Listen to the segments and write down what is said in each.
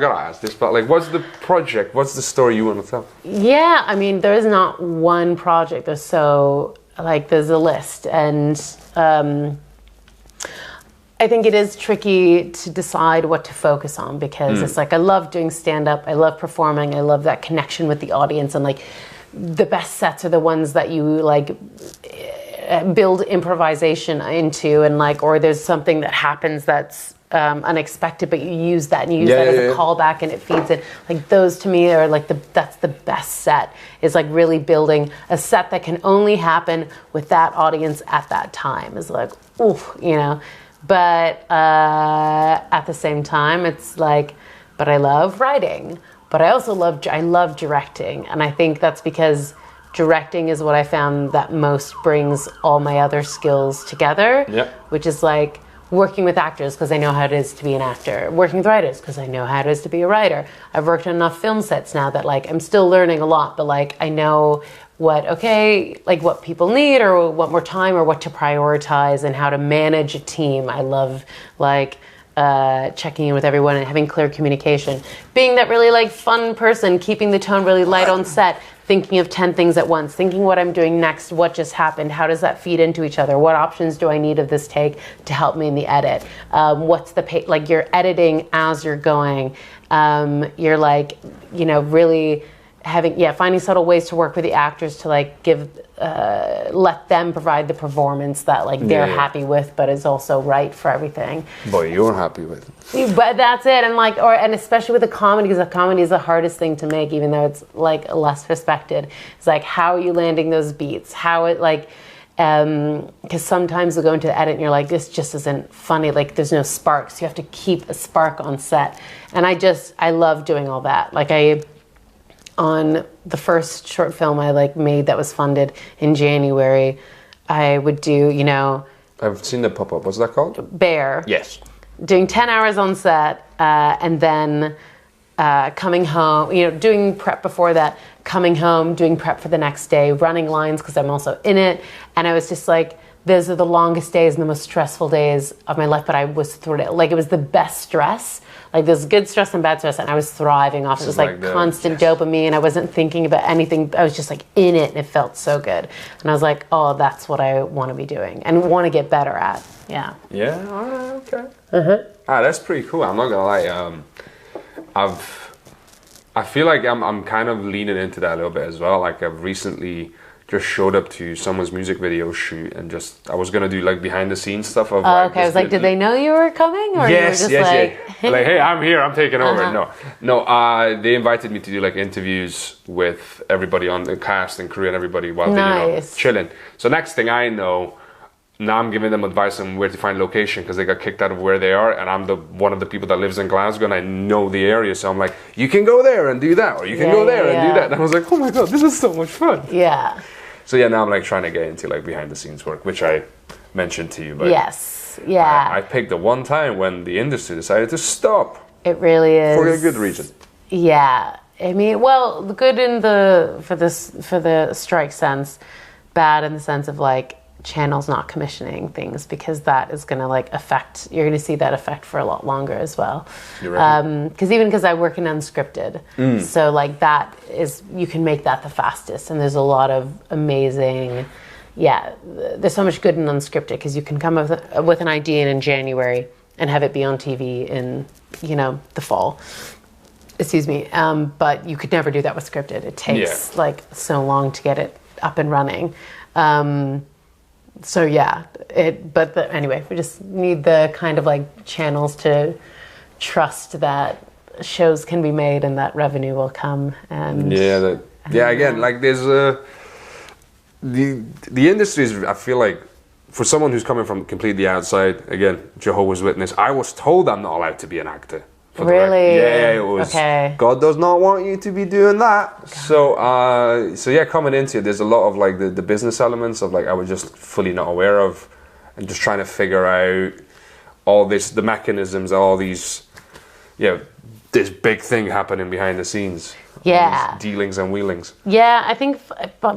I gotta ask this, but like, what's the project? What's the story you want to tell? Yeah, I mean, there's not one project. There's a list, and I think it is tricky to decide what to focus on, because it's like, I love doing stand-up, I love performing, I love that connection with the audience, and like the best sets are the ones that you like build improvisation into, and like, or there's something that happens that's unexpected, but you use that and you use that as a callback and it feeds it. Like those to me are like that's the best set, is like really building a set that can only happen with that audience at that time, is like, oof, you know. But at the same time, it's like, but I love writing, but I also love directing, and I think that's because directing is what I found that most brings all my other skills together, which is like working with actors because I know how it is to be an actor, working with writers because I know how it is to be a writer. I've worked on enough film sets now that like I'm still learning a lot, but like I know what people need, or what more time, or what to prioritize, and how to manage a team. I love like checking in with everyone and having clear communication, being that really like fun person, keeping the tone really light on set, thinking of 10 things at once, thinking what I'm doing next, what just happened, how does that feed into each other, what options do I need of this take to help me in the edit, what's the like you're editing as you're going, you're like, you know, really finding subtle ways to work with the actors to like let them provide the performance that like they're happy with, but is also right for everything. Boy, you're happy with it. But that's it, and like, and especially with a comedy, because a comedy is the hardest thing to make, even though it's like less respected. It's like, how are you landing those beats? How it like, because sometimes you'll go into the edit and you're like, this just isn't funny. Like, there's no sparks. You have to keep a spark on set, and I love doing all that. Like on the first short film I like made that was funded in January, I would do, you know, I've seen the pop-up. What's that called? Bear. Yes. Doing 10 hours on set, and then coming home, you know, doing prep before that, coming home, doing prep for the next day, running lines because I'm also in it. And I was just like, those are the longest days and the most stressful days of my life, but I was like, it was the best stress. Like, there's good stress and bad stress, and I was thriving off it. It was like constant dopamine. I wasn't thinking about anything. I was just like in it, and it felt so good. And I was like, oh, that's what I want to be doing and want to get better at. Yeah. Yeah. All right, okay. That's pretty cool. I'm not gonna lie. I feel like I'm kind of leaning into that a little bit as well. Like, I've recently just showed up to someone's music video shoot, and I was gonna do like behind the scenes stuff of like, okay. I was like, did they know you were coming, or yes, you were just like hey, I'm here, I'm taking over. No, they invited me to do like interviews with everybody on the cast and crew and everybody while they chilling. So next thing I know, now I'm giving them advice on where to find location, because they got kicked out of where they are, and I'm one of the people that lives in Glasgow, and I know the area, so I'm like, you can go there and do that, or you can go there and do that. And I was like, oh my god, this is so much fun. Yeah. So yeah, now I'm like trying to get into like behind the scenes work, which I mentioned to you. But yes, yeah. I picked the one time when the industry decided to stop. It really is. For a good reason. Yeah, I mean, well, good for the strike sense, bad in the sense of like channels not commissioning things, because that is going to like you're going to see that effect for a lot longer as well. Because I work in unscripted, so like that is, you can make that the fastest, and there's a lot of amazing, there's so much good in unscripted, because you can come up with an idea in January and have it be on TV in, you know, the fall. Excuse me, but you could never do that with scripted. It takes like so long to get it up and running. So anyway, we just need the kind of like channels to trust that shows can be made and that revenue will come. And again, like there's the industry is, I feel like, for someone who's coming from completely outside, again, Jehovah's Witness, I was told I'm not allowed to be an actor. Really? Yeah, it was. Okay. God does not want you to be doing that. So coming into it, there's a lot of like the business elements of like I was just fully not aware of, and just trying to figure out all the mechanisms, all these, this big thing happening behind the scenes. Yeah. Dealings and wheelings. Yeah, I think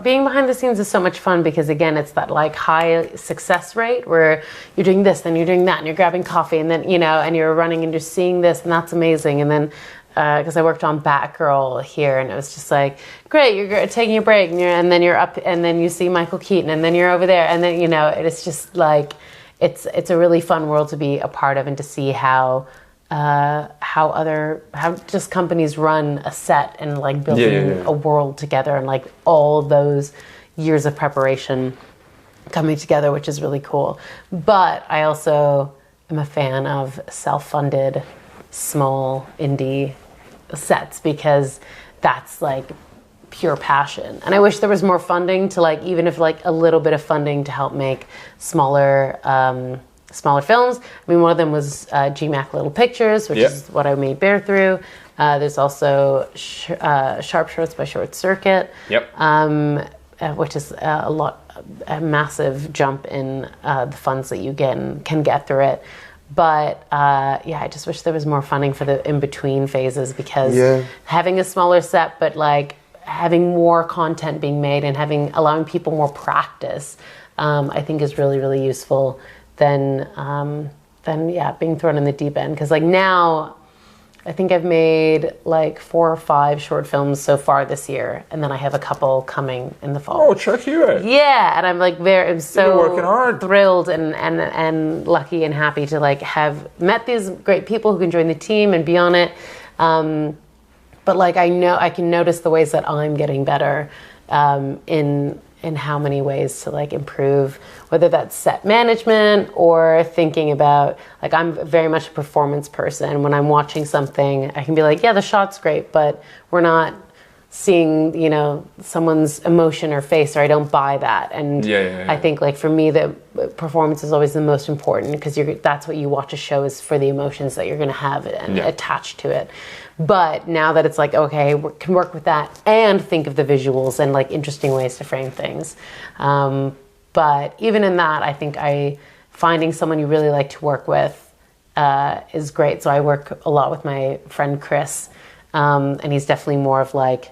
being behind the scenes is so much fun, because again, it's that like high success rate where you're doing this, then you're doing that, and you're grabbing coffee, and then, you know, and you're running and you're seeing this, and that's amazing. And then because I worked on Batgirl here, and it was just like, great, you're taking a break, and then you're up, and then you see Michael Keaton, and then you're over there, and then it's just like, it's a really fun world to be a part of, and to see how just companies run a set and like building a world together, and like all those years of preparation coming together, which is really cool. But I also am a fan of self-funded, small indie sets, because that's like pure passion. And I wish there was more funding to like, even if like a little bit of funding to help make smaller films. I mean, one of them was GMAC Little Pictures, which is what I made Bear Through. There's also Sharp Shorts by Short Circuit, which is a massive jump in the funds that you can get through it. But I just wish there was more funding for the in-between phases, because having a smaller set, but like having more content being made and allowing people more practice, I think is really, really useful than being thrown in the deep end. Because like now, I think I've made like 4 or 5 short films so far this year, and then I have a couple coming in the fall. Oh, check you out! Yeah, and I'm so working hard. Thrilled and lucky and happy to like have met these great people who can join the team and be on it. But like I can notice the ways that I'm getting better in how many ways to like improve, whether that's set management or thinking about, like, I'm very much a performance person. When I'm watching something, I can be like, yeah, the shot's great, but we're not seeing, someone's emotion or face, or I don't buy that. And I think like for me, the performance is always the most important, because that's what you watch a show is for the emotions that you're going to have and attached to it. But now that it's like, okay, we can work with that and think of the visuals and like interesting ways to frame things. But even in that, I think finding someone you really like to work with is great. So I work a lot with my friend Chris, and he's definitely more of like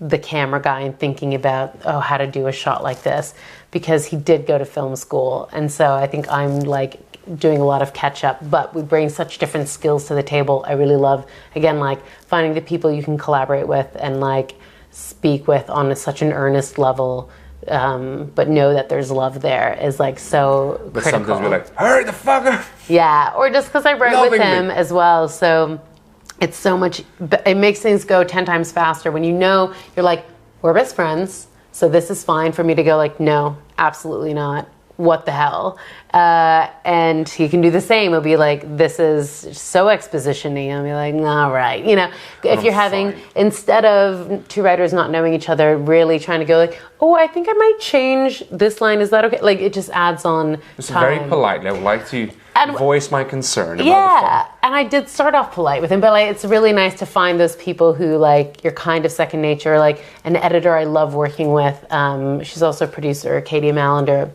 the camera guy and thinking about, how to do a shot like this, because he did go to film school. And so I think I'm like doing a lot of catch up, but we bring such different skills to the table. I really love, again, like finding the people you can collaborate with and like speak with on such an earnest level, but know that there's love there, is like so but critical. Sometimes we're like, hurry the fucker. Yeah, or just because I write with him as well. So it's so much, it makes things go 10 times faster when you're like, we're best friends, so this is fine for me to go like, no, absolutely not. What the hell? And he can do the same. He'll be like, this is so exposition-y. I'll be like, all right. If you're having, instead of 2 writers not knowing each other, really trying to go like, I think I might change this line. Is that okay? Like, it just adds on It's time. very polite. I would like to voice my concern about the film. And I did start off polite with him, but like, it's really nice to find those people who like, you're kind of second nature. Like an editor I love working with. She's also a producer, Katie Malander.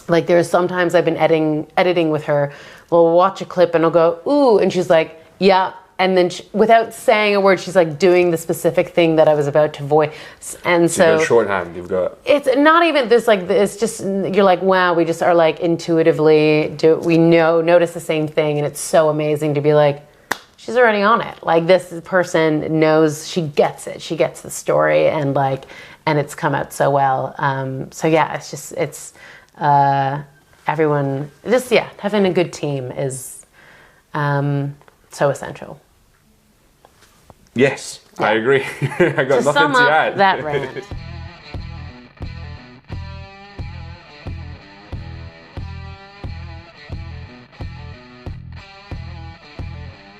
Like there's sometimes I've been editing with her. We'll watch a clip and I'll go, ooh, and she's like, yeah. And then without saying a word, she's like doing the specific thing that I was about to voice. And so you've got shorthand, you've got. It's not even this, like, it's just, you're like, wow, we just are like intuitively, notice the same thing. And it's so amazing to be like, she's already on it. Like this person knows, she gets it. She gets the story and like, and it's come out so well. So yeah, it's everyone just, having a good team is so essential. Yes, I agree. I got nothing to add. That rant.